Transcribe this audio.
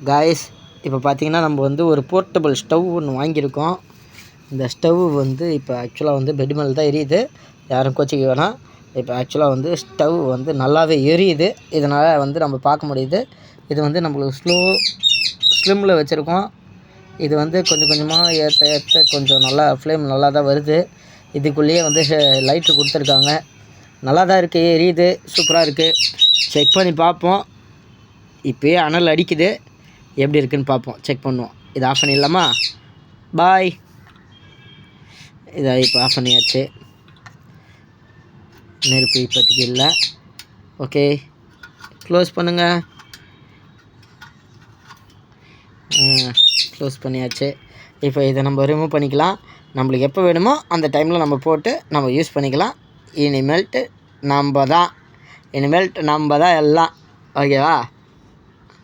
Guys இப்போ பார்த்தீங்கன்னா நம்ம வந்து ஒரு போர்ட்டபிள் ஸ்டவ் ஒன்று வாங்கியிருக்கோம். இந்த ஸ்டவ் வந்து இப்போ ஆக்சுவலாக வந்து பெட் மேலே தான் எரியுது, யாரும் கோச்சிக்க வேணாம். இப்போ ஆக்சுவலாக வந்து ஸ்டவ் வந்து நல்லாவே எரியுது, இதனால் வந்து நம்ம பார்க்க முடியுது. இது வந்து நம்மளுக்கு ஸ்லிம்மில் வச்சுருக்கோம். இது வந்து கொஞ்சம் கொஞ்சமாக ஏற்ற ஏற்ற கொஞ்சம் நல்லா ஃப்ளேம் நல்லா தான் வருது. இதுக்குள்ளேயே வந்து லைட்ரு கொடுத்துருக்காங்க, நல்லா தான் இருக்குது, எரியுது, சூப்பராக இருக்குது. செக் பண்ணி பார்ப்போம். இப்போயே அனல் அடிக்குது, எப்படி இருக்குதுன்னு பார்ப்போம், செக் பண்ணுவோம். இதை ஆஃப் பண்ணிடலாமா? பாய். இதை இப்போ ஆஃப் பண்ணியாச்சு, நெருப்பு இப்போதைக்கு இல்லை. ஓகே, க்ளோஸ் பண்ணுங்கள். க்ளோஸ் பண்ணியாச்சு. இப்போ இதை நம்ம ரிமூவ் பண்ணிக்கலாம். நம்மளுக்கு எப்போ வேணுமோ அந்த டைமில் நம்ம போட்டு நம்ம யூஸ் பண்ணிக்கலாம். இனிமேல்ட்டு நம்ம தான் எல்லாம், ஓகேவா?